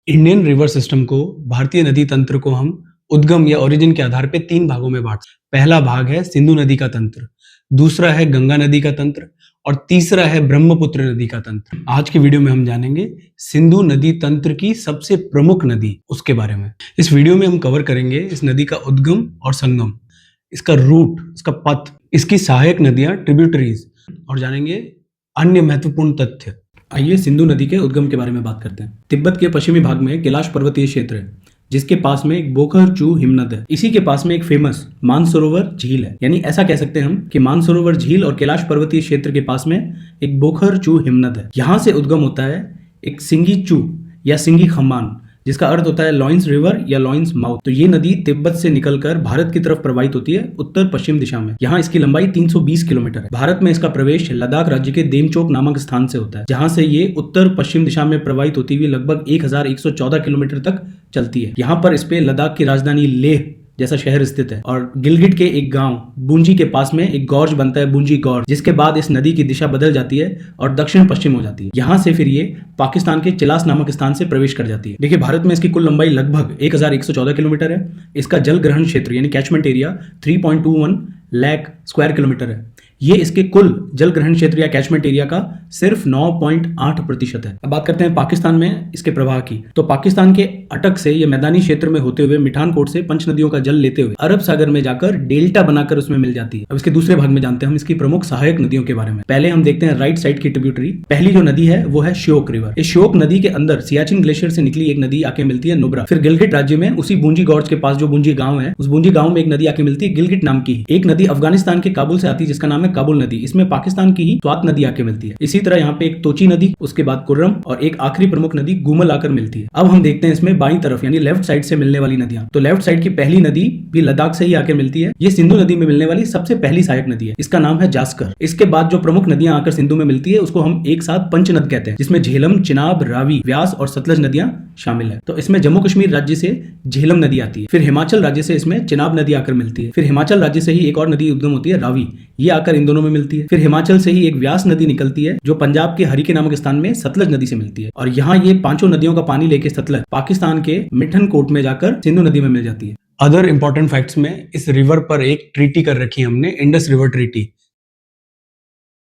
Indian river system को, भारतीय नदी तंत्र को हम उद्गम या ओरिजिन के आधार पे 3 भागों में बाँट सकते हैं। पहला भाग है सिंधु नदी का तंत्र, दूसरा है गंगा नदी का तंत्र और तीसरा है ब्रह्मपुत्र नदी का तंत्र। आज की वीडियो में हम जानेंगे सिंधु नदी तंत्र की सबसे प्रमुख नदी उसके बारे में। इस वीडियो में हम कवर करेंगे इस नदी का उद्गम और संगम, इसका रूट, इसका पथ, इसकी सहायक नदियां, ट्रिब्यूटरीज और जानेंगे अन्य महत्वपूर्ण तथ्य। आइए सिंधु नदी के उद्गम के बारे में बात करते हैं। तिब्बत के पश्चिमी भाग में कैलाश पर्वतीय क्षेत्र है, जिसके पास में एक बोखर चू हिमनद है। इसी के पास में एक फेमस मानसरोवर झील है। यानी ऐसा कह सकते हैं हम कि मानसरोवर झील और कैलाश पर्वतीय क्षेत्र के पास में एक बोखर चू हिमनद है। यहाँ से उद्गम होता है एक सिंगी चू या सिंगी खम्मान, जिसका अर्थ होता है लॉइंस रिवर या लॉइंस माउथ। तो ये नदी तिब्बत से निकलकर भारत की तरफ प्रवाहित होती है उत्तर पश्चिम दिशा में। यहाँ इसकी लंबाई 320 किलोमीटर है। भारत में इसका प्रवेश लद्दाख राज्य के देमचोक नामक स्थान से होता है, जहाँ से ये उत्तर पश्चिम दिशा में प्रवाहित होती हुई लगभग 1114 किलोमीटर तक चलती है। यहाँ पर इस पे लद्दाख की राजधानी लेह जैसा शहर स्थित है और गिलगिट के एक गांव बुंजी के पास में एक गॉर्ज बनता है, बुंजी गॉर्ज, जिसके बाद इस नदी की दिशा बदल जाती है और दक्षिण पश्चिम हो जाती है। यहाँ से फिर ये पाकिस्तान के चिलास नामक स्थान से प्रवेश कर जाती है। देखिए, भारत में इसकी कुल लंबाई लगभग 1114 किलोमीटर है। इसका जल ग्रहण क्षेत्र यानी catchment area 3.21 lakh square kilometre है। ये इसके कुल जल ग्रहण क्षेत्र या कैचमेंट एरिया का सिर्फ 9.8% है। अब बात करते हैं पाकिस्तान में इसके प्रवाह की। तो पाकिस्तान के अटक से ये मैदानी क्षेत्र में होते हुए मिठानकोट से पंच नदियों का जल लेते हुए अरब सागर में जाकर डेल्टा बनाकर उसमें मिल जाती है। अब इसके दूसरे भाग में जानते हैं हम इसकी प्रमुख सहायक नदियों के बारे में। पहले हम देखते हैं राइट साइड की ट्रिब्यूटरी। पहली जो नदी है वो है श्योक रिवर। इस श्योक नदी के अंदर सियाचिन ग्लेशियर से निकली एक नदी आके मिलती है नुब्रा। फिर गिलगिट राज्य में उसी बुंजी गॉर्ज के पास जो बुंजी गांव है, उस बुंजी गांव में एक नदी आके मिलती है गिलगिट नाम की। एक नदी अफगानिस्तान के काबुल से आती है जिसका नाम है काबुल नदी। इसमें पाकिस्तान की ही स्वात नदी आके मिलती है। इसी तरह यहाँ पे एक तोची नदी, उसके बाद कुर्रम और एक आखिरी प्रमुख नदी गुमल आकर मिलती है। अब हम देखते हैं इसमें बाईं तरफ यानी लेफ्ट साइड से मिलने वाली नदियां। तो लेफ्ट साइड की पहली नदी भी लद्दाख से ही आकर मिलती है। ये सिंधु नदी में मिलने वाली सबसे पहली सहायक नदी है। इसका नाम है जास्कर। इसके बाद जो प्रमुख नदियां आकर सिंधु में मिलती है उसको हम एक साथ पंचनद कहते हैं, जिसमें झेलम, चिनाब, रावी, व्यास और सतलज नदियां शामिल है। तो इसमें जम्मू कश्मीर राज्य से झेलम नदी आती है। फिर हिमाचल राज्य से इसमें चिनाब नदी आकर मिलती है। फिर हिमाचल राज्य से ही एक और नदी उद्गम होती है, रावी, ये आकर इन दोनों में मिलती है। फिर हिमाचल से ही एक व्यास नदी निकलती है जो पंजाब के हरिके नामक स्थान में सतलज नदी से मिलती है। और यहाँ ये पांचों नदियों का पानी लेके सतलज पाकिस्तान के मिठनकोट में जाकर सिंधु नदी में मिल जाती है। अदर इंपॉर्टेंट फैक्ट्स में इस रिवर पर एक ट्रीटी कर रखी है हमने, इंडस रिवर ट्रीटी।